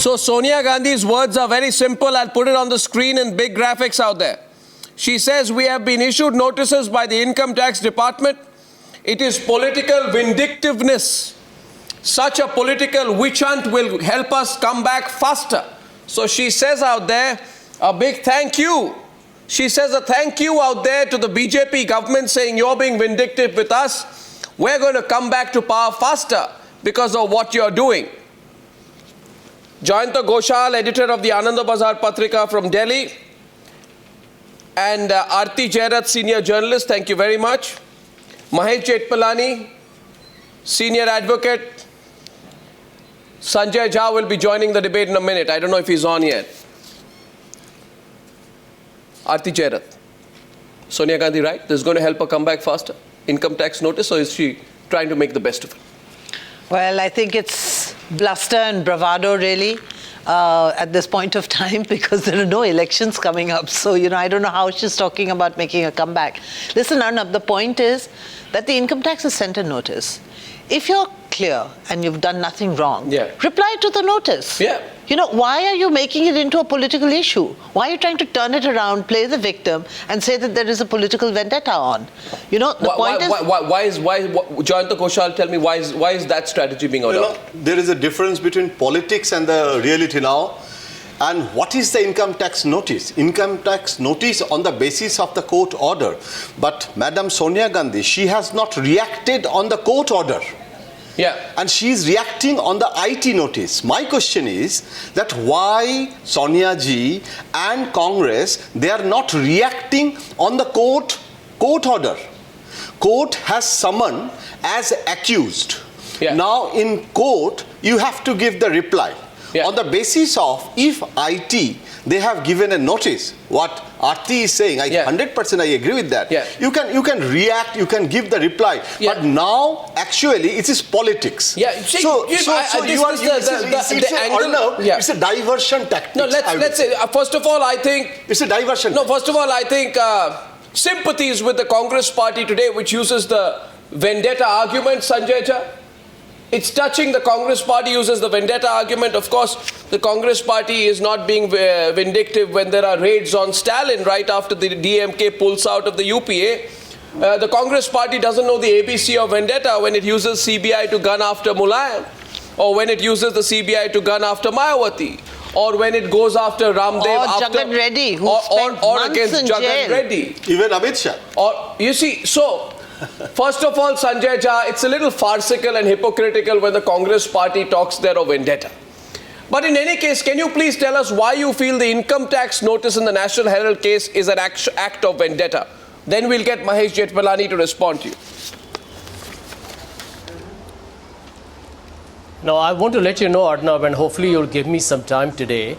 So Sonia Gandhi's words are very simple. I'll put it on the screen in big graphics out there. She says, we have been issued notices by the Income Tax Department. It is political vindictiveness. Such a political witch hunt will help us come back faster. So she says out there, a big thank you. She says a thank you out there to the BJP government saying you're being vindictive with us. We're going to come back to power faster because of what you're doing. Jayanta Ghoshal, editor of the Ananda Bazar Patrika from Delhi, and Aarti Jairath, senior journalist, thank you very much. Mahesh Jetpalani, senior advocate. Sanjay Jha will be joining the debate in a minute. I don't know if he's on yet. Aarti Jairath. Sonia Gandhi, right? This is going to help her come back faster. Income tax notice, or is she trying to make the best of it? Well, I think it's bluster and bravado, really, at this point of time, because there are no elections coming up. So, I don't know how she's talking about making a comeback. Listen, Arnab, the point is that the income tax has sent a notice. If you're clear and you've done nothing wrong, reply to the notice. Why are you making it into a political issue? Why are you trying to turn it around, play the victim, and say that there is a political vendetta on? Why is Jayanta Ghoshal, tell me, why is that strategy being adopted? There is a difference between politics and the reality now. And what is the income tax notice? Income tax notice on the basis of the court order. But Madam Sonia Gandhi, she has not reacted on the court order. And she is reacting on the IT notice. My question is that why Sonia ji and Congress, they are not reacting on the court order. Court has summoned as accused. Now in court, you have to give the reply. On the basis of if IT, they have given a notice, what Aarti is saying, 100% I agree with that. You can react, you can give the reply. But now, actually, it is politics. It's a diversion tactic. No, let's say, first of all, I think... It's a diversion. No, first of all, I think sympathies with the Congress party today, which uses the vendetta argument, Sanjay Jha. It's touching. The Congress party uses the vendetta argument. Of course, the Congress party is not being vindictive when there are raids on Stalin right after the DMK pulls out of the UPA. The Congress party doesn't know the ABC of vendetta when it uses CBI to gun after Mulayam, or when it uses the CBI to gun after Mayawati, or when it goes after Ramdev, or Jagat Reddy, who spent or months against in Jagat jail. Reddy, even Amit Shah. Or you see, so. First of all, Sanjay Jha, it's a little farcical and hypocritical when the Congress party talks there of vendetta. But in any case, can you please tell us why you feel the income tax notice in the National Herald case is an act of vendetta? Then we'll get Mahesh Jetpalani to respond to you. Now, I want to let you know, Arnab, and hopefully you'll give me some time today,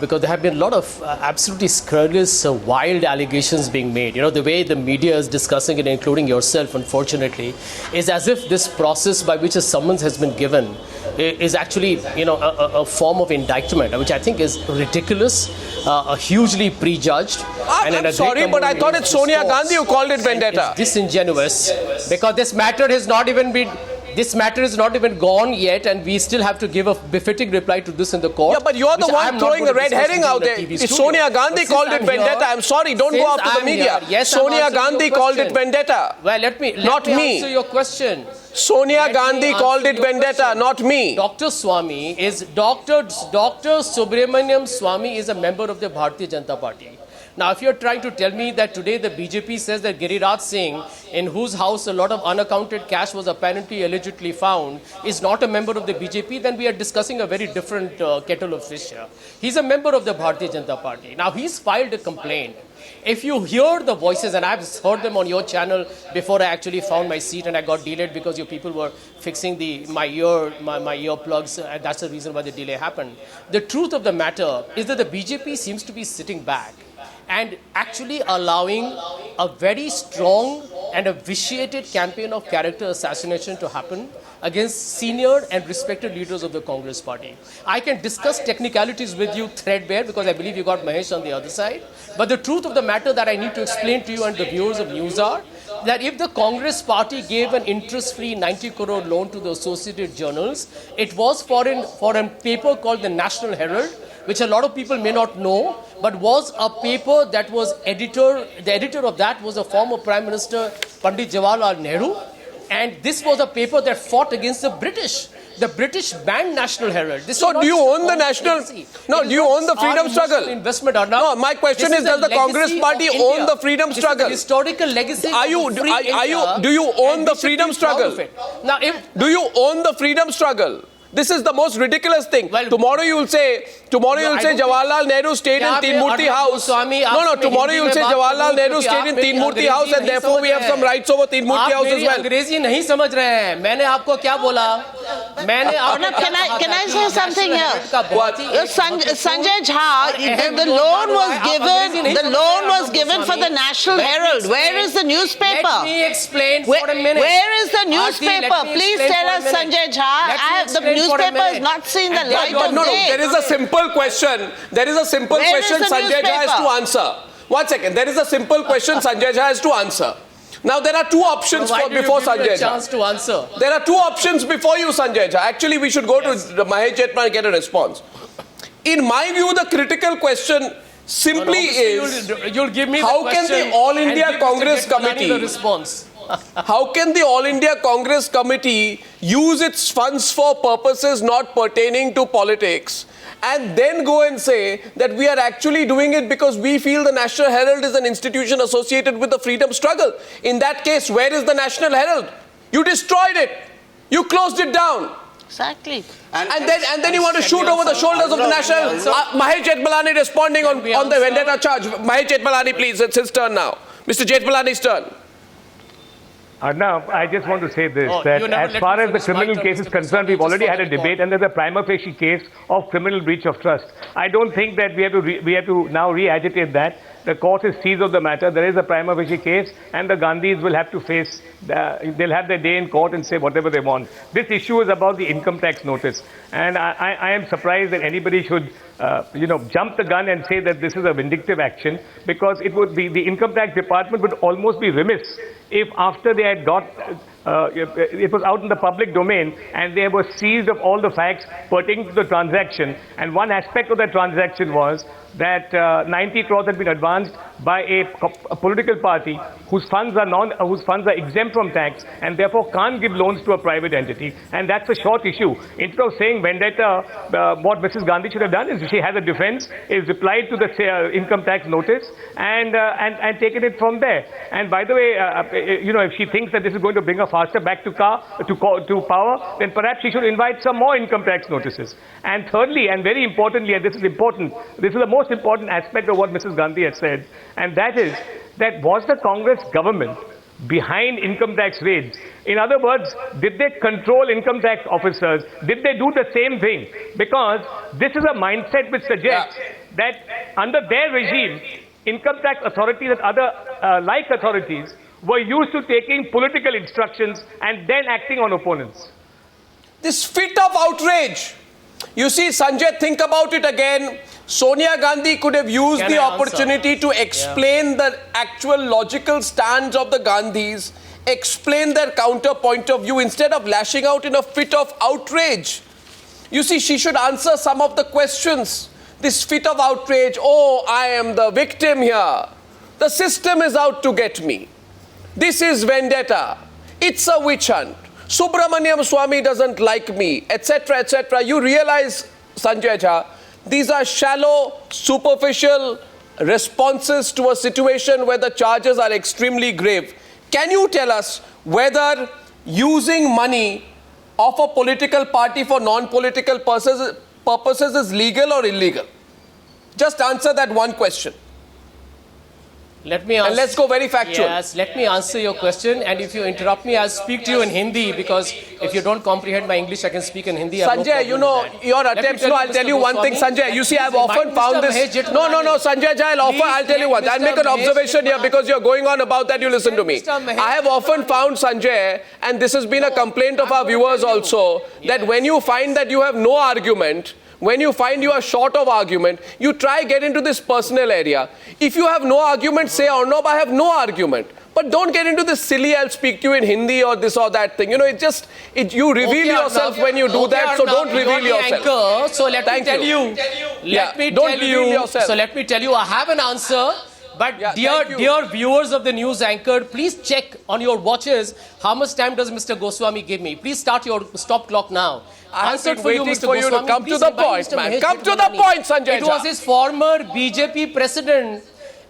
because there have been a lot of absolutely scurrilous, wild allegations being made. The way the media is discussing it, including yourself, unfortunately, is as if this process by which a summons has been given is actually, a form of indictment, which I think is ridiculous, hugely prejudged. I'm sorry, but I thought it's Sonia Gandhi who called it vendetta. It's disingenuous, because this matter has not even been... This matter is not even gone yet, and we still have to give a befitting reply to this in the court. Yeah, but you're the one throwing a red herring out there. Sonia Gandhi called it vendetta. I'm sorry, don't go after the media. Yes, Sonia Gandhi called it vendetta. Well, let me answer your question. Sonia Gandhi called it vendetta, not me. Dr. Swamy is Dr. Subramaniam Swamy is a member of the Bharatiya Janata Party. Now, if you're trying to tell me that today the BJP says that Giriraj Singh, in whose house a lot of unaccounted cash was apparently allegedly found, is not a member of the BJP, then we are discussing a very different kettle of fish here. He's a member of the Bharatiya Janata Party. Now, he's filed a complaint. If you hear the voices, and I've heard them on your channel before I actually found my seat and I got delayed because your people were fixing my earplugs, and that's the reason why the delay happened. The truth of the matter is that the BJP seems to be sitting back and actually allowing a very strong and a vitiated campaign of character assassination to happen against senior and respected leaders of the Congress party. I can discuss technicalities with you threadbare because I believe you got Mahesh on the other side. But the truth of the matter that I need to explain to you and the viewers of Newshour that if the Congress party gave an interest-free 90 crore loan to the Associated Journals, it was for a paper called the National Herald, which a lot of people may not know, but was a paper that was the editor of that was a former Prime Minister Pandit Jawaharlal Nehru, and this was a paper that fought against the British. The British banned National Herald. This So is not do you just a own the Congress national? legacy. No, It is do you not own the our freedom emotional struggle? Investment, Arnab. No, my question This is, does a the Congress legacy party of own India. the freedom This is struggle? the historical legacy. Are you- of free are you- India, do you own and the we should freedom be proud struggle? of it. Now, if Do you own the freedom struggle? This is the most ridiculous thing. Well, tomorrow you'll say I don't Jawaharlal Nehru stayed in यहाँ पे Teen Murti Arnab House. Goswami No, आपसे tomorrow Hindi you'll में say बात Jawaharlal करूं Nehru क्योंकि stayed आप in मेरी Teen Murti अंग्रेजी House and नहीं therefore we समझ have रहे some हैं। rights over Teen Murti House आप as मेरी well. अंग्रेजी नहीं समझ रहे हैं। मैंने आपको क्या बोला? मैंने Arnab, can I say something here? Sanjay Jha, the loan was given for the National Herald. Where is the newspaper? Let me explain for a minute. Where is the Aarti, newspaper? let me Please explain tell for a us, minute. Sanjay Jha. Let me The explain for a newspaper has minute. not seen the And light But of no, day. there is a simple question. There is a simple Where is question the Sanjay Jha has newspaper? to answer. 1 second. There is a simple question Sanjay Jha has to answer. Now there are two options Why do you before give me Sanjay a Jha. chance to answer? There are two options before you, Sanjay Jha. Actually, we should go to Mahesh Jetman and get a response. In my view, the critical question simply is, you'll give me how the can question the All and India give Mr. Congress Jethmalani Committee- the response. how can the All India Congress Committee use its funds for purposes not pertaining to politics and then go and say that we are actually doing it because we feel the National Herald is an institution associated with the freedom struggle? In that case, where is the National Herald? You destroyed it. You closed it down. Exactly. And then you want to shoot over the shoulders of the National. Mahesh Jetmalani responding on the vendetta charge. Mahesh Jetmalani, please. It's his turn now. Mr. Jetmalani's turn. Now, I just want to say this, Oh, that you never as let far me as the finish my criminal turn, case is Mr. concerned, Goswami. we've Just already follow had a the debate and there's a prima facie case of criminal breach of trust. I don't think that we have to now re-agitate that. The court is seized of the matter. There is a prima facie case and the Gandhis will have to face, they'll have their day in court and say whatever they want. This issue is about the income tax notice. And I am surprised that anybody should, jump the gun and say that this is a vindictive action, because it would be, the income tax department would almost be remiss if after they had got, it was out in the public domain and they were seized of all the facts pertaining to the transaction. And one aspect of that transaction was that 90 crores had been advanced by a political party whose funds are exempt from tax and therefore can't give loans to a private entity. And that's a short issue. Instead of saying vendetta, what Mrs. Gandhi should have done is she has a defense, is replied to the income tax notice and taken it from there. And by the way, if she thinks that this is going to bring her faster back to power, then perhaps she should invite some more income tax notices. And thirdly, and very importantly, and this is important, this is the most important aspect of what Mrs. Gandhi has said, and that is that was the Congress government behind income tax raids? In other words, did they control income tax officers? Did they do the same thing? Because this is a mindset which suggests that under their regime, income tax authorities and other like authorities were used to taking political instructions and then acting on opponents. This fit of outrage. You see, Sanjay, think about it again. Sonia Gandhi could have used Can the I answer? opportunity to explain the actual logical stance of the Gandhis, explain their counter point of view instead of lashing out in a fit of outrage. You see, she should answer some of the questions. This fit of outrage, oh, I am the victim here. The system is out to get me. This is vendetta. It's a witch hunt. Subramaniam Swamy doesn't like me, etc., etc. You realize, Sanjay Jha, these are shallow, superficial responses to a situation where the charges are extremely grave. Can you tell us whether using money of a political party for non-political purposes is legal or illegal? Just answer that one question. Let me answer. And let's go very factual. Yes, let me answer your question. And if you interrupt me, I'll speak to you in Hindi, because if you don't comprehend my English, I can speak in Hindi. I have no Sanjay, you problem know, with that. your Let me attempts, no, I'll Mr. tell you one thing, Goswami, Sanjay. You see, I've please often remind found Mr. this. Mahesh Jetmalani. No, Sanjay Jha, I'll tell you what. I'll make an Mr. Mahesh observation here Jetmalani. because you're going on about that, you listen to me. Mr. Mahesh I have often found, Sanjay, and this has been a complaint of our viewers also, that when you find that you have no argument, when you find you are short of argument, you try get into this personal area. If you have no argument, say, Arnab, I have no argument. But don't get into this silly, I'll speak to you in Hindi or this or that thing. You know, you reveal yourself when you do that, so don't reveal yourself. Anchor, so let Thank me tell you. you. Don't reveal yourself. So let me tell you, I have an answer. But Yeah, thank you. dear viewers of the news anchor, please check on your watches how much time does Mr. Goswami give me. Please start your stop clock now. I've been Answered for you, waiting Mr. for you to Goswami. come to Please the invite point, Mr. man. Mahesh Come to the Jethmalani. point, Sanjay It was Jha. his former BJP president.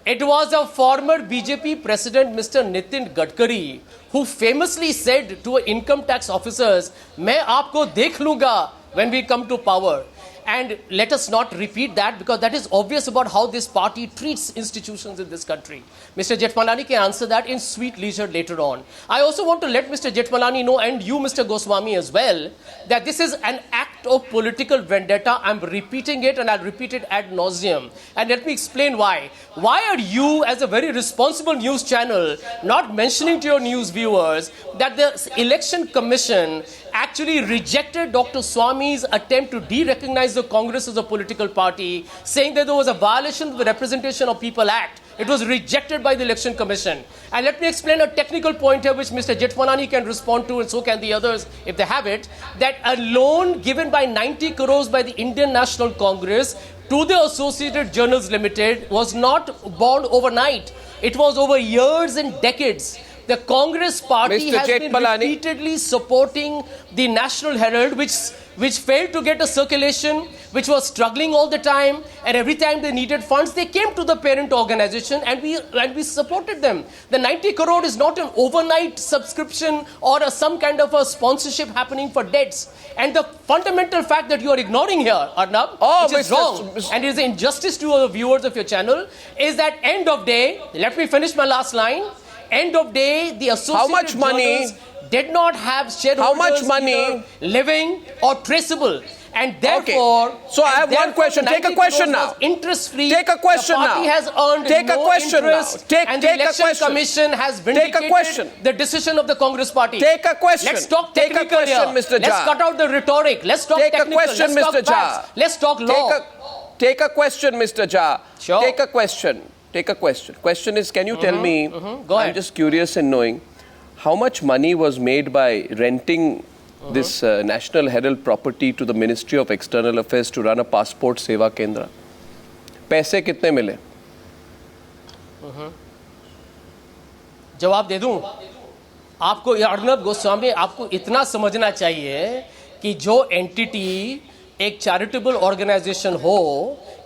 It was a former BJP president, Mr. Nitin Gadkari, who famously said to income tax officers, "मैं आपको देख लूँगा when we come to power." And let us not repeat that, because that is obvious about how this party treats institutions in this country. Mr. Jethmalani can answer that in sweet leisure later on. I also want to let Mr. Jethmalani know, and you, Mr. Goswami, as well, that this is an act of political vendetta. I'm repeating it, and I'll repeat it ad nauseum. And let me explain why. Why are you, as a very responsible news channel, not mentioning to your news viewers that the Election Commission actually rejected Dr. Swami's attempt to de-recognize the Congress as a political party, saying that there was a violation of the Representation of People Act? It was rejected by the Election Commission. And let me explain a technical point here which Mr. Jethmalani can respond to, and so can the others if they have it, that a loan given by 90 crores by the Indian National Congress to the Associated Journals Limited was not born overnight. It was over years and decades. The Congress party Mr. has been Jethmalani. repeatedly supporting the National Herald, which failed to get a circulation, which was struggling all the time, and every time they needed funds, they came to the parent organization, and we supported them. The 90 crore is not an overnight subscription or some kind of a sponsorship happening for debts. And the fundamental fact that you are ignoring here, Arnab, which is Mr. wrong, and is an injustice to the viewers of your channel, is that end of day, let me finish my last line, end of day, the Associated much money- Journals did not have shareholders How much money- either living or traceable. And therefore, Okay. So I have one question. Take a 90 question crores now. was interest-free. Take a question the party now. has earned Take a no question now. interest, Take and the a Election question. Commission has Take a vindicated question. the decision of the Congress party. Take a question. Let's talk Take a technical question, here. Mr. Let's Jha. cut out the rhetoric. Let's talk Take a technical. question, Let's Mr. talk facts. Jha. Let's talk law. Take a question, Mr. Jha. Sure. Take a question. Take a question. Question is, can you tell me, Go I'm ahead. just curious in knowing, how much money was made by renting this National Herald property to the Ministry of External Affairs to run a passport seva kendra? पैसे कितने मिले? जवाब दे दूं आपको, अर्नब गोस्वामी, आपको इतना समझना चाहिए कि जो एंटिटी एक चैरिटेबल ऑर्गेनाइजेशन हो,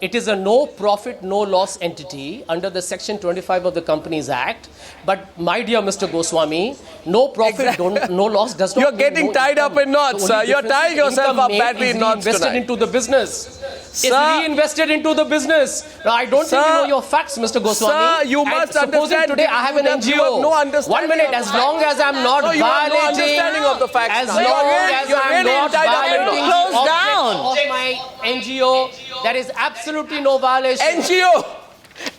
it is a no profit no loss entity under the section 25 of the Companies Act. But my dear Mr. Goswami, no profit no loss does not You're mean getting no tied income. up in knots, The sir. only You're difference tying is yourself income up made badly is in knots reinvested tonight. into the business. Sir, It's reinvested into the business. Now, I don't think you Sir, know your facts, Mr. Goswami. sir, you And must supposing understand today I have an you have NGO. no understanding 1 minute, of as the long as I'm not No, you have no violating, understanding of the facts as now. long You're really- as you're I'm really not tied up in violating knots. the Close object down. of my NGO, there is absolutely no violation. NGO.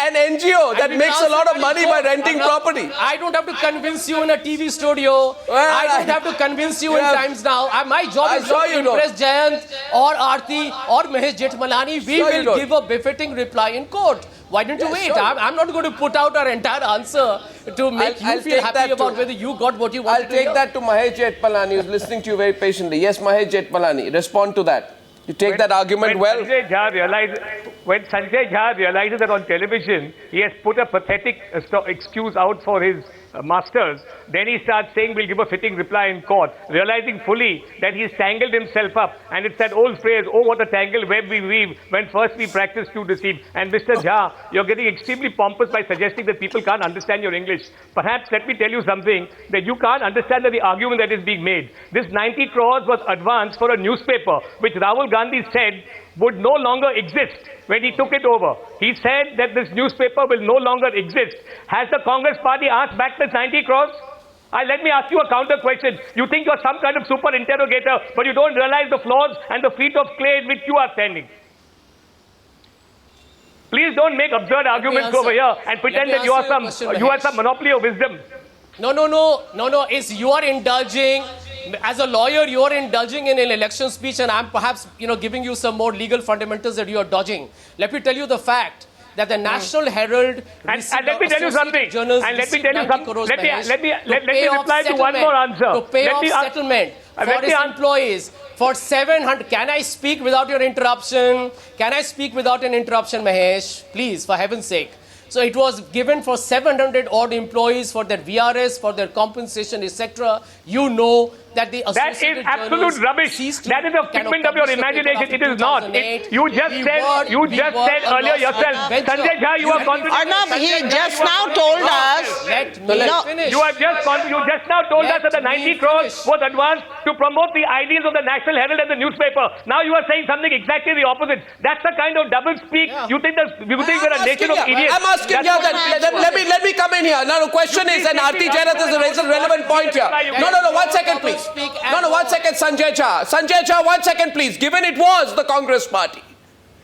An NGO that And we makes a will lot of answer money that by in court. renting Arnab, property. I don't have to convince you in a TV studio. Well, I don't have to convince you in Yeah. Times Now. My job I'm is sure not to you don't. impress Jayant or Aarti or Mahesh Jethmalani. We Sure you will don't. give a befitting reply in court. Why don't you Yeah, wait? sure. I'm not going to put out our entire answer to make I'll you feel take happy that about too. whether you got what you wanted I'll to take hear. that to Mahesh Jethmalani, who's listening to you very patiently. Yes, Mahesh Jethmalani, respond to that. You take that argument well. When Sanjay Jha realizes that on television he has put a pathetic excuse out for his masters, then he starts saying we'll give a fitting reply in court, realizing fully that he's tangled himself up. And it's that old phrase, oh what a tangled web we weave when first we practice to deceive. And Mr. Jha, you're getting extremely pompous by suggesting that people can't understand your English. Perhaps let me tell you something, that you can't understand the argument that is being made. This 90 crores was advanced for a newspaper which Rahul Gandhi said would no longer exist when he took it over. He said that this newspaper will no longer exist. Has the Congress party asked back this 90 crores? Let me ask you a counter question. You think you're some kind of super interrogator, but you don't realize the flaws and the feet of clay in which you are standing. Please don't make absurd arguments answer. over here and pretend Let me that you answer are your some question, you have Mahesh. some monopoly of wisdom. No. It's you are indulging. As a lawyer, you are indulging in an election speech, and I'm perhaps, giving you some more legal fundamentals that you are dodging. Let me tell you the fact that the National Herald And let me tell you something. journals And let me received tell you 90 something. crores, Let me Mahesh, reply to one more answer. To pay Let off me settlement for let me his an- employees for 700. Can I speak without your interruption? Can I speak without an interruption, Mahesh? Please, for heaven's sake. So it was given for 700 odd employees for their VRS, for their compensation, etc. You know that the That is Associated absolute Journals rubbish. ceased to That is a kind of figment of your publish the paper imagination. after It is not. 2008. You just We said were earlier a yourself. loss-making Sanjay venture. Jha, you are contradicting. Arnab, he Sanjay Jha, just you are now contradicting told yourself. us. Let me No. finish. You just now told us that the Let 90 me crores finish. was advanced to promote the ideals of the National Herald and the newspaper. Now you are saying something exactly the opposite. That's the kind of double speak. Yeah. You think we're a nation of idiots. I'm asking That's you what that. you Let me come in here. Now the question is, and Aarti Jairath is a relevant point here. No, 1 second, please. No, 1 second, Sanjay Jha. Sanjay Jha, 1 second, please. Given it was the Congress party.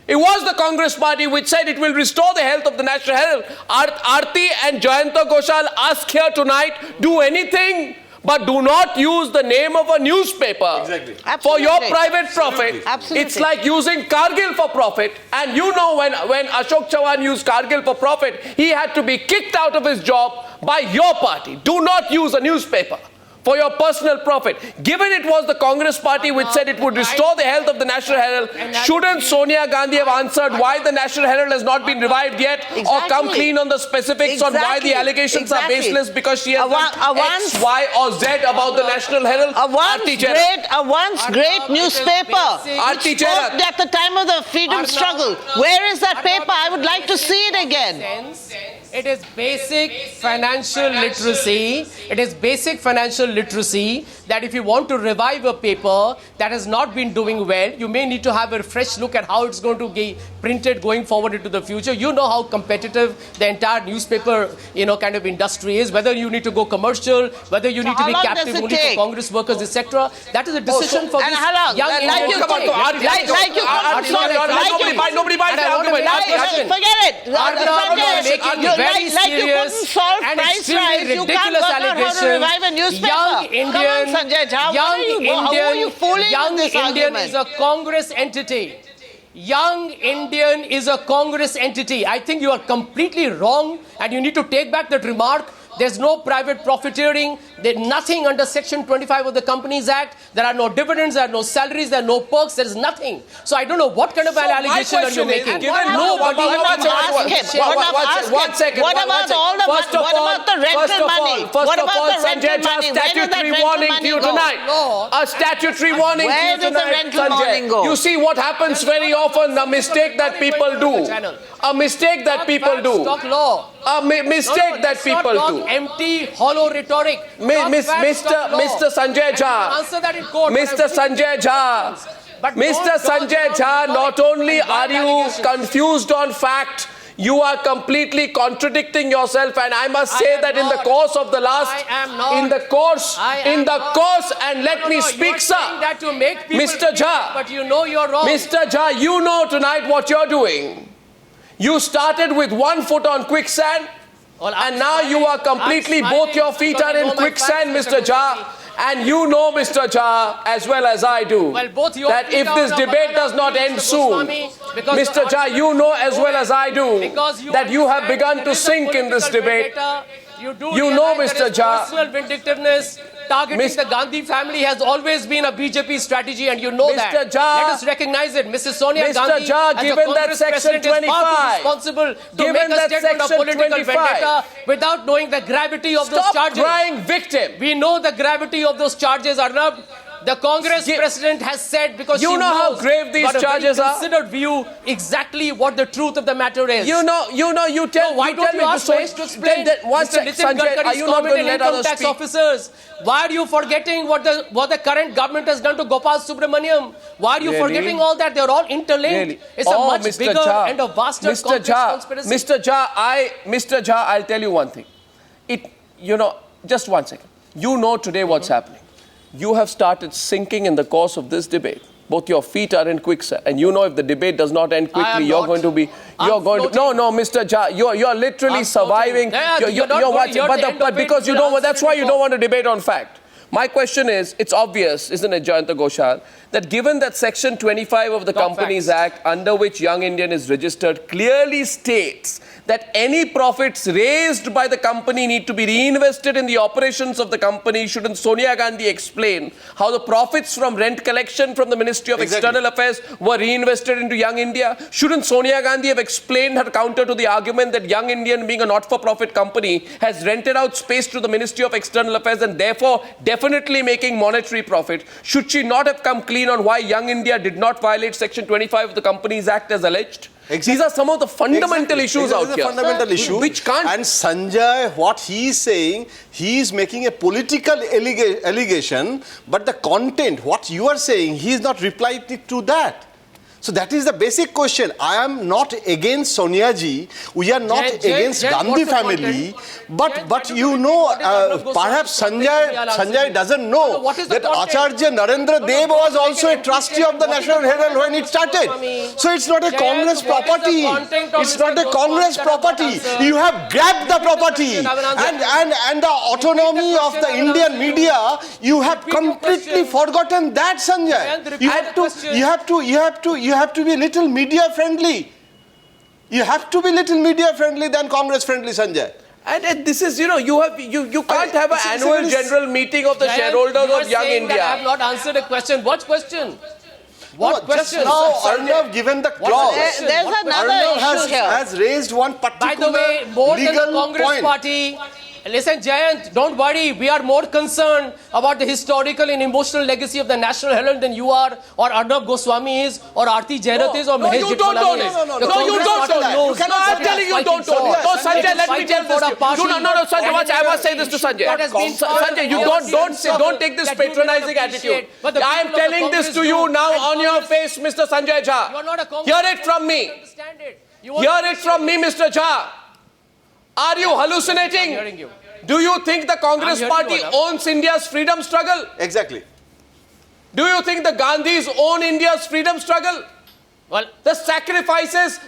It was the Congress party which said it will restore the health of the National Herald. Aarti and Jayanta Ghoshal ask here tonight, do anything but do not use the name of a newspaper Exactly. for your Absolutely. private profit. Absolutely. It's like using Kargil for profit. And you know when Ashok Chavan used Kargil for profit, he had to be kicked out of his job by your party. Do not use a newspaper for your personal profit. Given it was the Congress party which said it would restore the health of the National Herald, shouldn't Sonia Gandhi have answered why the National Herald has not been revived yet, or come Exactly. clean on the specifics on why the Exactly. allegations are Exactly. baseless because she has A one- done a once- X, Y or Z about the National Herald? A Aarti Jairath. once great newspaper Aarti which spoke Jairath. at the time of the freedom struggle. Where is that paper? I would like to see it again. It is basic financial literacy. It is basic financial literacy that if you want to revive a paper that has not been doing well, you may need to have a fresh look at how it's going to be printed going forward into the future. You know how competitive the entire newspaper, kind of industry is. Whether you need to go commercial, whether you need to how be long captive does it only take? for Congress workers, etc. That is a decision for and this how long? young Like Indian you Come on, take- to Aarti. like you Aarti, nobody buys the argument. Aarti, Aarti. Forget it. Arnab, Sanjay, you are making you- very like you couldn't serious solve and price extremely rise. You can't ridiculous work out how to allegations. revive a newspaper. Young Indian, Come on, Sanjay Jha. young How are you fooling young with this Indian argument? is a Congress entity. Young Indian is a Congress entity. I think you are completely wrong, and you need to take back that remark. There's no private profiteering. There's nothing under Section 25 of the Companies Act. There are no dividends, there are no salaries, there are no perks, there is nothing. So I don't know what kind of an my allegation are you question is, making. given Nobody What about all the First of what about the rental money? First What of about all, the rental Sanjay money? Jha, Where did that statutory rental warning to money you go? tonight. No. A statutory warning to Where you did the tonight, rental money go? Sanjay. You see what happens very often, the mistake that people do. A mistake that people do. Talk law. A mistake that people do. Empty, hollow rhetoric. Talk facts, talk law. Mr. Sanjay And you Jha, answer that in court. Mr. Sanjay Jha, But Mr. don't Sanjay dodge Jha, around not rhetoric only and are wild you allegations. confused on fact, you are completely contradicting yourself, and I must I say am that in the not. course of the last, I am not. in the course, I am not. and let me You speak, are sir. saying that to make people Mr. feel Jha. it, but you know you're wrong. Mr. Jha, you know tonight what you're doing. You started with 1 foot on quicksand, Well, I'm and now you are smiling. completely, I'm both your smiling feet because are I in know my quicksand, facts, Mr. Mr. Jha. Gandhi. And you know, Mr. Jha, as well as I do, Well, both your that feet if are this on a debate banana, does not Mr. end soon, Goswami, because Mr. the Jha, you know as well as I do Because you that you have understand begun there to is a sink in this political debate. vendetta. You You know, realize Mr. there is Jha. personal vindictiveness targeting Miss- the Gandhi family has always been a BJP strategy, and you know Mr. that. Jha. Let us recognize it. Mrs. Sonia Mr. Gandhi, Jha, as a given that Congress Section president, is far 25, too responsible to given make a that statement of Section political 25, vendetta without knowing the gravity of those Stop charges. crying victim. We know the gravity of those charges, Arnab. The Congress president has said, because You she know how knows, grave these got a very charges are? considered view exactly what the truth of the matter is. You tell Why you don't tell you me ask Mahesh to explain? One Mr. sec, Nitin Sanjay, are Gadkari's you not comment going to in let income others tax speak? officers. Why are you forgetting what the current government has done to Gopal Subramaniam? Why are you Really? forgetting all that? They're all interlinked. Really? It's a much bigger and a vaster complex conspiracy. Mr. Jha, I'll tell you one thing. Just 1 second. You know today what's happening. You have started sinking in the course of this debate. Both your feet are in quicksand, and you know if the debate does not end I am quickly, you're not. going to be. I'm No, Mr. Jha, you're literally I'm surviving. floating. Yeah, you're not going to hear the end of it because you till don't. That's why you don't want to debate on fact. My question is, it's obvious, isn't it, Jayanta Ghoshal, that given that Section 25 of the Top Companies facts. Act, under which Young Indian is registered, clearly states that any profits raised by the company need to be reinvested in the operations of the company, shouldn't Sonia Gandhi explain how the profits from rent collection from the Ministry of Exactly. External Affairs were reinvested into Young India? Shouldn't Sonia Gandhi have explained her counter to the argument that Young Indian, being a not-for-profit company, has rented out space to the Ministry of External Affairs and therefore definitely making monetary profit? Should she not have come clean on why Young India did not violate Section 25 of the Companies Act as alleged? Exactly. These are some of the fundamental issues out This is here. a fundamental issue. Which can't... And Sanjay, what he is saying, he is making a political allegation, but the content, what you are saying, he is not replied to that. So that is the basic question. I am not against Sonia ji. We are not against Gandhi what's the family. content? But Jen, you what know, is Arnab Goswami's perhaps content? We are Sanjay answering. doesn't know What is the that content? Acharya Narendra Dev don't was make also an a trustee of the implication. National What is the Herald when content it of started. Goswami? So it's not a Jayant, Congress what is the property. content of It's Mr. not a Goswami? Congress That I will property. answer. You have grabbed the property. question, I will answer. And the autonomy of the question, I will Indian answer you. media, you have Repeat your completely question. forgotten that, Sanjay. Jayant, repeat You the have to, question. you have to be a little media friendly. You have to be little media friendly than Congress friendly, Sanjay. And this is, you can't have an it's annual very- general meeting of the Jayant, shareholders you are of Young saying that I have India. not answered a question. What question? What No, just question? now, Sanjay? Arnav given the What clause. question? There's What question? another Arnav issue here. has raised one By particular the way, more than the legal Congress point. party, listen, Jayant, don't worry. We are more concerned about the historical and emotional legacy of the National Herald than you are, or Arnab Goswami is, or Arti Jairat is, or No, Mahesh you don't Jitwalani own is. it. No, The No, you Congress don't party own it. knows You No, I'm cannot say telling you that. don't own it. No, Yes, Sanjay, and let me fighting tell this for to a you. party No, Sanjay, watch, I must say this to Sanjay. that has been part of Sanjay, you our don't take this that you do not patronizing appreciate. attitude. But the I am people of the telling this Congress to you do, now and on your Congress- face, Mr. Sanjay You are Jha. not a Congress Hear it party. from me. You understand it. You won't Hear it from me, Mr. Jha. Are you hallucinating? I'm hearing you. Do you think the Congress I'm hearing party you, Arnab. owns India's freedom struggle? Exactly. Do you think the Gandhis own India's freedom struggle? Well, The sacrifices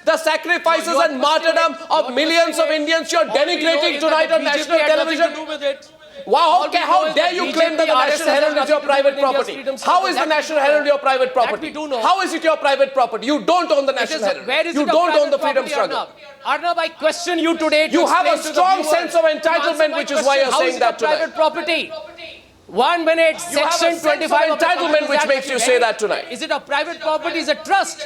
you are and martyrdom twisting it. of You are millions of twisting it. Indians you're All we know denigrating is that tonight the on BJP national had nothing television. to do with it. Wow, All we know how is dare that you BJP, claim that the RSS National has Herald is nothing your to do with private India's property? freedom How struggle. is the That we National do Herald know. your private That property? we do know. How is it your private property? You don't own the National Herald. Where is You it a don't own the private freedom property, struggle. Arnab, I question you today. to You have a explain to the strong viewers. sense of To answer entitlement, my which is why question, you're how saying is it that a tonight. private property? 1 minute, You have a section sense of 25 of the entitlement Companies which Act makes that you read. say that tonight. Is it a private property? Is a trust?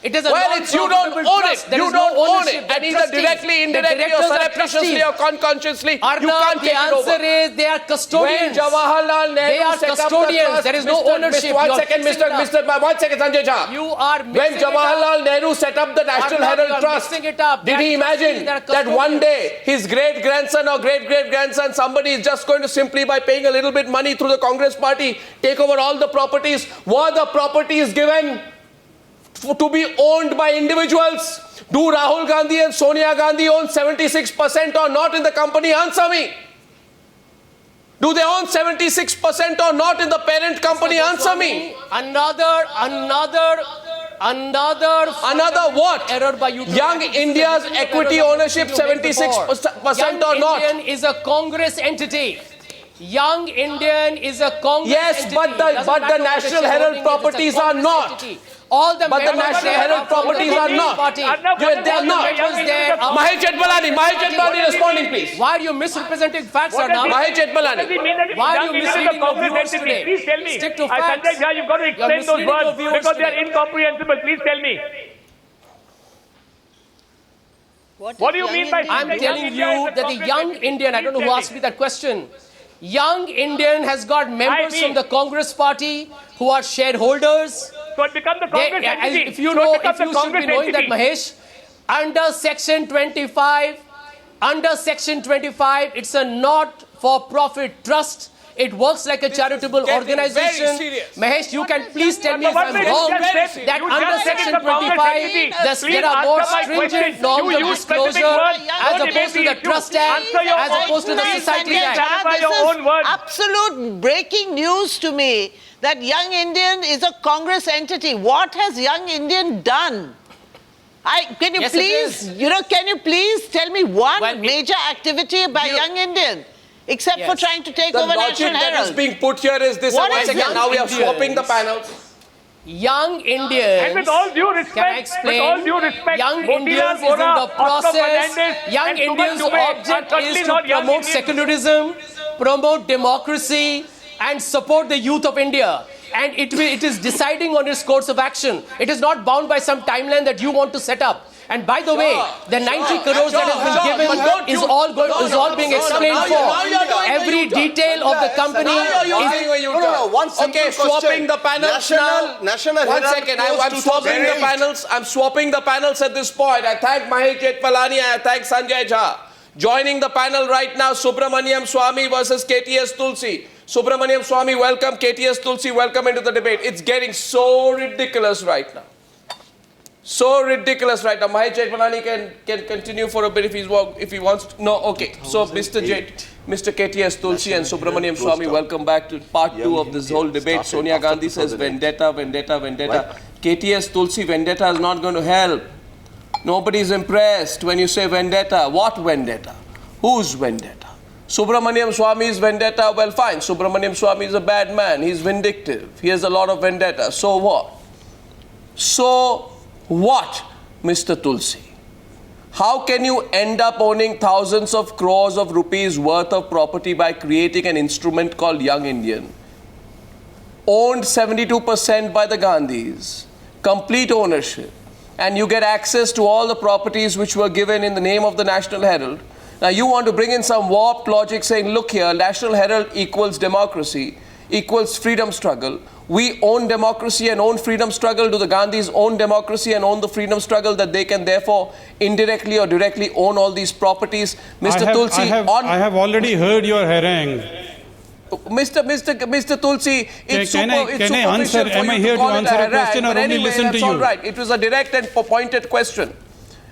It is a Well, it's you don't non-profitable own it. trust. There You is no don't own ownership. it. The And either trustees, directly, the indirectly, or directors are surreptitiously trustees. or unconsciously, you Arnab, can't the take it answer over. is they are When custodians. Jawaharlal Nehru They are set up the custodians. trust, There is no Mr. ownership. One You are second, mixing it up. one second, Sanjay Jha. You are When mixing it up. Jawaharlal Nehru set up the National Arnab, you Herald are Trust, mixing it up. They did he are trustees, imagine they are that one custodians. day his great-grandson or great-great-grandson, somebody is just going to simply by paying a little bit money through the Congress party, take over all the properties? Were the properties given to be owned by individuals? Do Rahul Gandhi and Sonia Gandhi own 76% or not in the company? Answer me. Do they own 76% or not in the parent company? Answer me. Another Another what? error by you. Young India's equity ownership 76% or not? Young Indian is a Congress entity. Young Indian is a Congress Yes, entity. but the- Doesn't but the matter what National shareholding Herald is, it's a properties are Congress not. entity. All the But the members National there Herald are from the properties are Congress not. Party. Arnab, They are not. Members there are- Mahesh Jethmalani responding, please. Why are you misrepresenting facts, What does Arnab? it- Mahesh What does it Jethmalani. mean that Why are Young you Indian is a misleading your Congress viewers entity? today? Please tell me. Stick to facts. Sanjay Jha, you've got to explain those misleading your words viewers because they are today. incomprehensible. Please tell me. What do you mean by I'm Young telling India is you a that the Congress young entity? Indian, I Please don't know who tell asked me that question. Young Indian has got members mean- from the Congress Party who are shareholders. So it becomes the They- Congress entity. if you So know, it becomes if you the should be Congress knowing that, entity. Mahesh, under Section 25, it's a not-for-profit trust. It works like a charitable getting organization. very serious. Mahesh, you can please tell me if But I'm what wrong. you just said, That you under just said Section it's a Congress 25, entity. there Please are more answer my stringent question. norms You of use disclosure specific words. as Don't opposed to the debate the Trust issue. Act, Answer your as own opposed to the question. Society Sanjay Act. Jha, by This your is own words. absolute breaking news to me that Young Indian is a Congress entity. What has Young Indian done? Can you Yes, it please, is. can you please tell me one Well, major activity by Young Indian? except for Yes. trying to take The over logic National that is Herald. being put here is this. What Once is again, young now we are Indians? swapping the panels. Young Indians. And with all due respect, Can I explain? with all due respect, Young Motilal Indians is in Vora, the Oscar process. Fernandez Young and Suman Indians' Dubey are object certainly is to not young promote Indians. secularism, promote democracy, and support the youth of India. And it is deciding on its course of action. It is not bound by some timeline that you want to set up. And by the way, the 90 crores that has been given is all being explained now for. you're doing a Every U-turn. detail of the company Now you're is doing a U-turn. No, one simple Okay, swapping question. the panels now. National One Herald second, closed I'm swapping the 2008. panels. I'm swapping the panels at this point. I thank Mahesh Jetpalani. I thank Sanjay Jha. Joining the panel right now, Subramaniam Swamy versus KTS Tulsi. Subramaniam Swamy, welcome. KTS Tulsi, welcome into the debate. It's getting so ridiculous right now. So ridiculous right now. Mahesh Jetpalani can continue for a bit if he wants to. No, okay. So Mr. KTS Tulsi and Subramaniam Swamy, welcome back to part 2 of this whole debate. Sonia Gandhi says vendetta, vendetta, vendetta. KTS Tulsi, vendetta is not going to help. Nobody's impressed when you say vendetta. What vendetta? Whose vendetta? Subramaniam Swamy's vendetta, well fine. Subramaniam Swamy is a bad man. He's vindictive. He has a lot of vendetta. So what? So what, Mr. Tulsi? How can you end up owning thousands of crores of rupees worth of property by creating an instrument called Young Indian? Owned 72% by the Gandhis. Complete ownership. And you get access to all the properties which were given in the name of the National Herald. Now you want to bring in some warped logic saying, look here, National Herald equals democracy, equals freedom struggle. We own democracy and own freedom struggle. Do the Gandhis own democracy and own the freedom struggle that they can therefore indirectly or directly own all these properties? Mr. Tulsi, I have already heard your harangue. Mr. Tulsi, it's Can I superficial answer? for Am you I to here to call it answer a harangue, question or but only anyway, listen to that's all you? right. It was a direct and pointed question.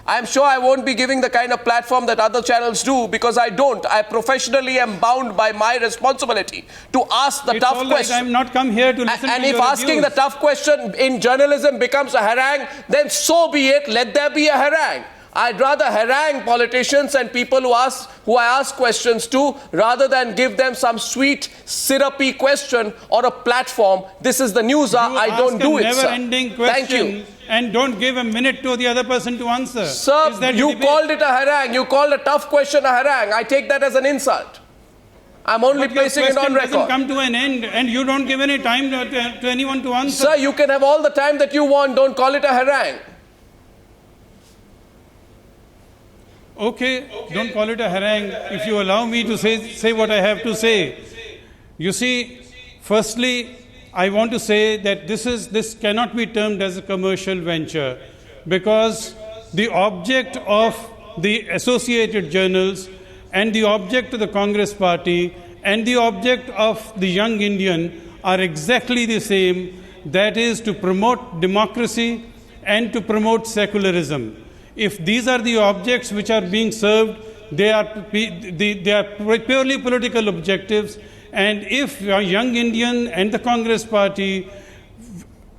I'm sure I won't be giving the kind of platform that other channels do because I don't. I professionally am bound by my responsibility to ask the It's tough all right. question. I'm not come here to listen And to if your asking the abuse. tough question in journalism becomes a harangue, then so be it. Let there be a harangue. I'd rather harangue politicians and people who I ask questions to rather than give them some sweet, syrupy question or a platform. This is the news. I don't do it, sir. Never-ending question. Thank you. And don't give a minute to the other person to answer. Sir, Is that you the debate? called it a harangue. You called a tough question a harangue. I take that as an insult. I'm only But your placing it on question doesn't record. come to an end and you don't give any time to anyone to answer. Sir, you can have all the time that you want. Don't call it a harangue. Okay, don't call it a harangue. If you allow me to say what I have to say. You see, firstly, I want to say that this cannot be termed as a commercial venture because the object of the associated journals and the object of the Congress Party and the object of the Young Indian are exactly the same, that is to promote democracy and to promote secularism. If these are the objects which are being served, they are purely political objectives. And if Young Indian and the Congress Party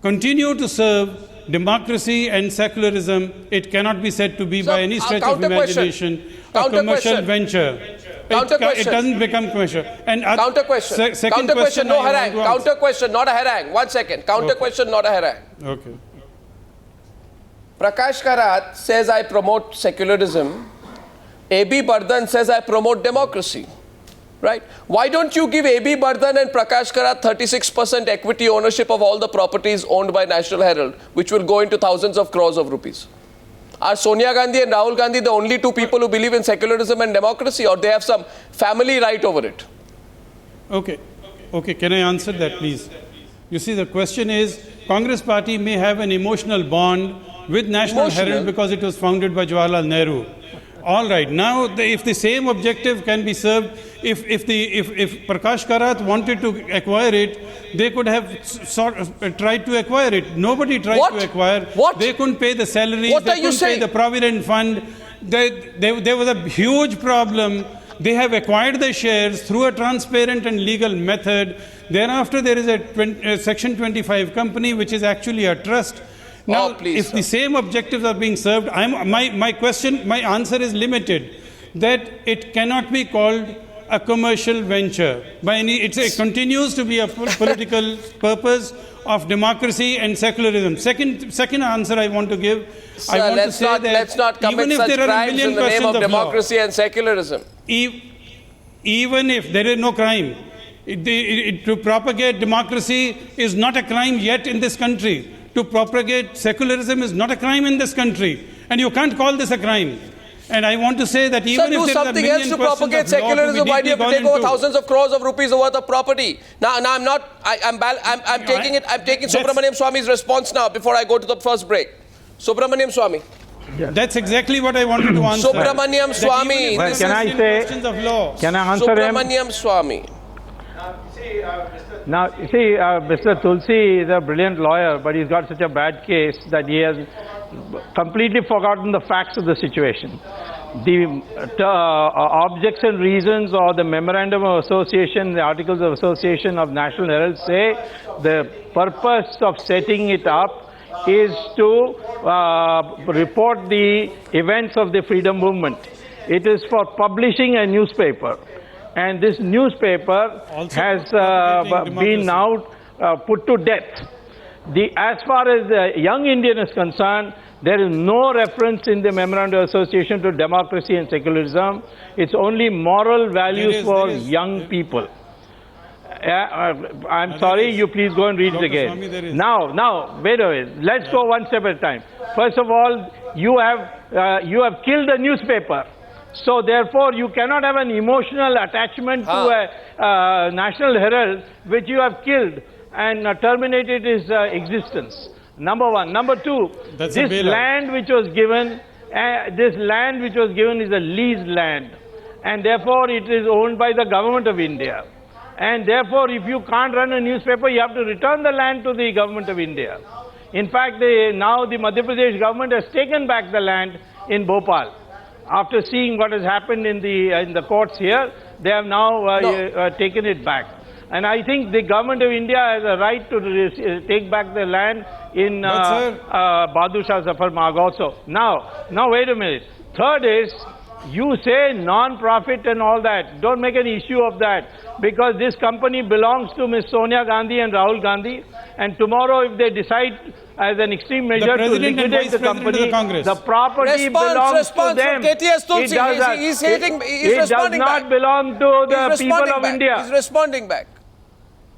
continue to serve democracy and secularism, it cannot be said to be by any stretch of imagination a commercial venture. It doesn't become commercial. And Counter question. Second Counter question, no I want harangue. to answer. Counter question, not a harangue. 1 second. Counter question, not a harangue. Okay. Prakash Karat says I promote secularism. A.B. Bardhan says I promote democracy. Right? Why don't you give A.B. Bardhan and Prakash Karat 36% equity ownership of all the properties owned by National Herald, which will go into thousands of crores of rupees? Are Sonia Gandhi and Rahul Gandhi the only two people who believe in secularism and democracy, or they have some family right over it? Okay. Okay, can I answer that, please? You see, the question is, Congress Party may have an emotional bond with National Herald because it was founded by Jawaharlal Nehru. All right. Now, if the same objective can be served, if Prakash Karat wanted to acquire it, they could have tried to acquire it. Nobody tried to acquire. What? They couldn't pay the salaries. What they are you couldn't saying? pay the provident fund. There was a huge problem. They have acquired the shares through a transparent and legal method. Thereafter, there is a Section 25 company, which is actually a trust. Now, if the same objectives are being served, my answer is limited, that it cannot be called a commercial venture. It continues to be a political purpose of democracy and secularism. Second answer I want to give. Sir, I want to let's say not, that let's not even commit if such there are a crimes million in the name questions of of law, democracy and secularism. even if there is no crime, to propagate democracy is not a crime yet in this country. To propagate secularism is not a crime in this country. And you can't call this a crime. And I want to say that even Sir, do if there something is a else million to propagate questions of law to be secularism. Why do you have to deeply take over gone into- thousands of crores of rupees worth of property? Now I'm not. I'm taking it. I'm taking That's- Subramaniam Swami's response now before I go to the first break. Subramaniam Swami. That's exactly what I wanted to answer. Subramaniam That Swami. even if Well, there can are I million say- questions of law, Can I answer him? Subramaniam Swami. Now, you see, Mr. Tulsi is a brilliant lawyer, but he's got such a bad case that he has completely forgotten the facts of the situation. The objects and reasons or the memorandum of association, the articles of association of National Herald say the purpose of setting it up is to report the events of the freedom movement. It is for publishing a newspaper. And this newspaper Also has propagating been democracy. now put to death. As far as the young Indian is concerned, there is no reference in the Memorandum of Association to democracy and secularism. It's only moral values There for is. young people. I'm There sorry, is. you please go and read it Dr. Swami, there again. is. Now, wait a minute. Let's go one step at a time. First of all, you have killed a newspaper. So therefore, you cannot have an emotional attachment to a National Herald, which you have killed and terminated its existence. Number one. Number two, That's a this bailout. land which was given, is a leased land, and therefore it is owned by the government of India. And therefore, if you can't run a newspaper, you have to return the land to the government of India. In fact, now the Madhya Pradesh government has taken back the land in Bhopal. After seeing what has happened in the courts here, they have now taken it back. And I think the government of India has a right to take back the land in But sir- Bahadur Shah Zafar Marg also. Now wait a minute. Third is, you say non-profit and all that. Don't make an issue of that, because this company belongs to Ms. Sonia Gandhi and Rahul Gandhi. And tomorrow, if they decide as an extreme measure to President and liquidate Vice the President of company, the Congress. the property belongs to Response them. from KTS Tulsi. It does He's not- hating- he's it does responding not back. belong to the He's people responding of back. India. He's responding back.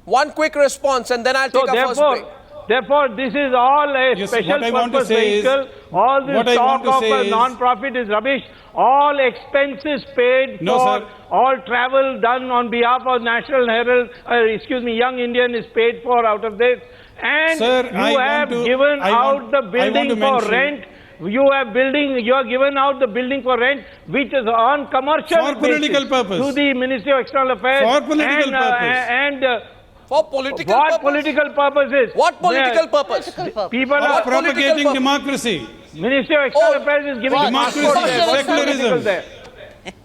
One quick response and then I'll So take a first break. therefore, this is all a Yes, special what I want to purpose say is- vehicle. All this what I want talk to of say a is- non-profit is rubbish. All expenses paid No, for, sir. all travel done on behalf of National Herald, Young Indian is paid for out of this. And Sir, I you want have to- given I out want- the I want building to for mention- rent. You are given out the building for rent, which is on commercial For political basis purpose. to the Ministry of External Affairs. For political purpose. And For political what purpose. political purposes? What political purpose? People Of are What political propagating purpose? democracy. Ministry of External Oh, Affairs is giving what? Democracy, passports there. What's secularism. political there?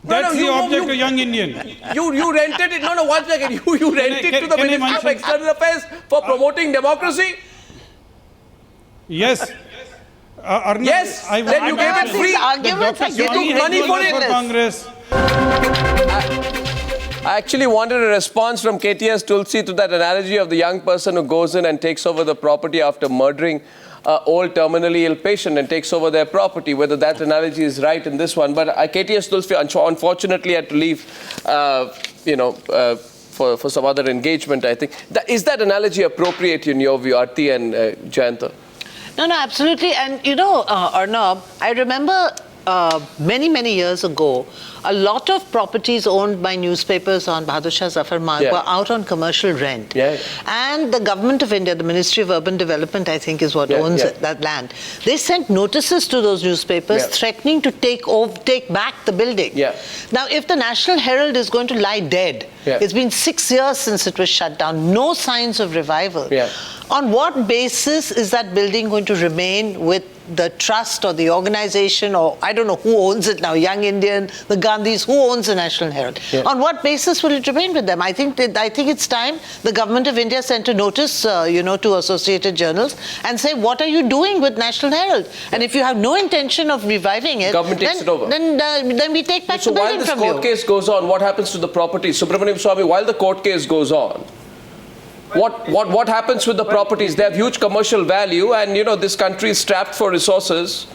That's the you- object you- of Young Indian. You rented it. No, 1 second. You rented can- to the can I Ministry of mention- External Affairs for promoting democracy? Yes. Arnab, Yes, I then want you to gave it mention free. These arguments Dr. are You getting took money for ridiculous. it. Congress. I actually wanted a response from KTS Tulsi to that analogy of the young person who goes in and takes over the property after murdering an old terminally ill patient and takes over their property, whether that analogy is right in this one. But KTS Tulsi unfortunately had to leave, for some other engagement, I think. Is that analogy appropriate in your view, Aarti and Jayanta? No, absolutely. And Arnab, I remember many, many years ago, a lot of properties owned by newspapers on Bahadur Shah Zafar Marg Yeah. were out on commercial rent. Yeah. And the government of India, the Ministry of Urban Development, I think, is what Yeah, owns yeah. that land. They sent notices to those newspapers Yeah. threatening to take back the building. Yeah. Now, if the National Herald is going to lie dead, Yeah. it's been 6 years since it was shut down, no signs of revival. Yeah. On what basis is that building going to remain with the trust or the organization, or I don't know who owns it now, Young Indian, the Gandhis, who owns the National Herald? Yeah. On what basis will it remain with them? I think it's time the government of India sent a notice, to Associated Journals and say, what are you doing with National Herald? And if you have no intention of reviving it, Government takes it over. Then we take back So the while building this from court you. case goes on, what happens to the property? Subramaniam Swamy, while the court case goes on, what happens with the properties? They have huge commercial value, and this country is strapped for resources.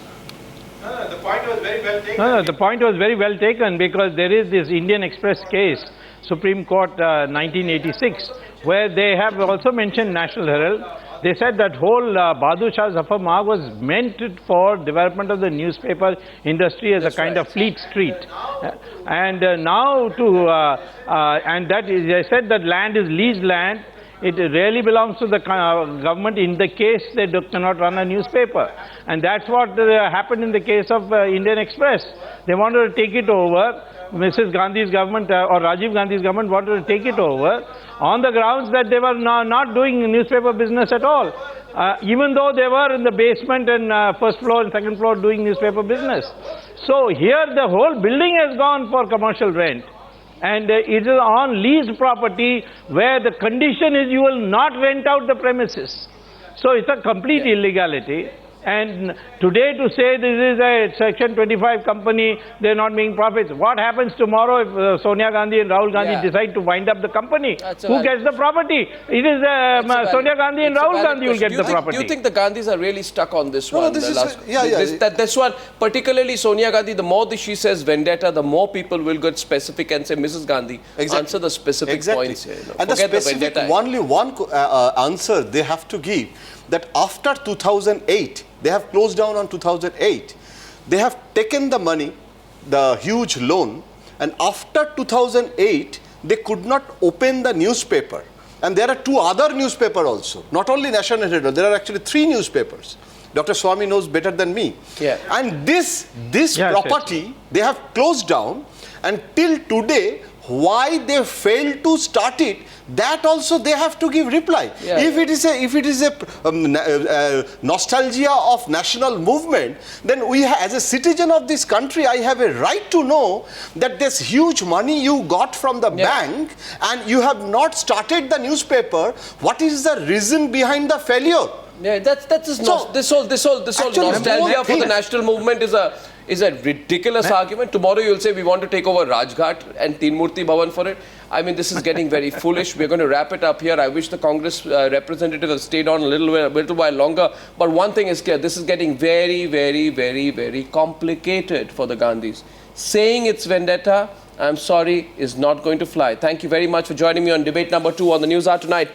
The point was very well taken. No, the point was very well taken, because there is this Indian Express case, Supreme Court 1986, where they have also mentioned National Herald. They said that whole Bahadur Shah Zafar Marg was meant for development of the newspaper industry as a kind of Fleet Street. And now and that is, they said that land is leased land. It really belongs to the government in the case they cannot run a newspaper. And that's what happened in the case of Indian Express. They wanted to take it over. Mrs. Gandhi's government or Rajiv Gandhi's government wanted to take it over on the grounds that they were not doing newspaper business at all. Even though they were in the basement and first floor and second floor doing newspaper business. So here the whole building has gone for commercial rent. And it is on leased property where the condition is you will not rent out the premises. So it's a complete illegality. And today to say this is a Section 25 company, they're not making profits. What happens tomorrow if Sonia Gandhi and Rahul Gandhi decide to wind up the company? Who gets the property? It is Sonia Gandhi and Rahul Gandhi will get the property. Do you think the Gandhis are really stuck on this one? this is This one, particularly Sonia Gandhi, the more she says vendetta, the more people will get specific and say, Mrs. Gandhi, answer the specific points here. And the specific, only one answer they have to give, that after 2008, they have closed down on 2008. They have taken the money, the huge loan, and after 2008, they could not open the newspaper. And there are two other newspapers also, not only National Herald, there are actually 3 newspapers. Dr. Swamy knows better than me. Yeah. And this property, they have closed down, and till today, why they failed to start it, that also they have to give reply. Yeah. If it is a nostalgia of national movement, then we as a citizen of this country, I have a right to know that this huge money you got from the bank and you have not started the newspaper. What is the reason behind the failure? Yeah, that's this whole nostalgia for the national movement is a ridiculous argument. Tomorrow you'll say we want to take over Rajghat and Teenmurti Bhavan for it. I mean, this is getting very foolish. We're going to wrap it up here. I wish the Congress representatives had stayed on a little while longer. But one thing is clear, this is getting very, very, very, very complicated for the Gandhis. Saying it's vendetta, I'm sorry, is not going to fly. Thank you very much for joining me on debate number 2 on the News Hour tonight.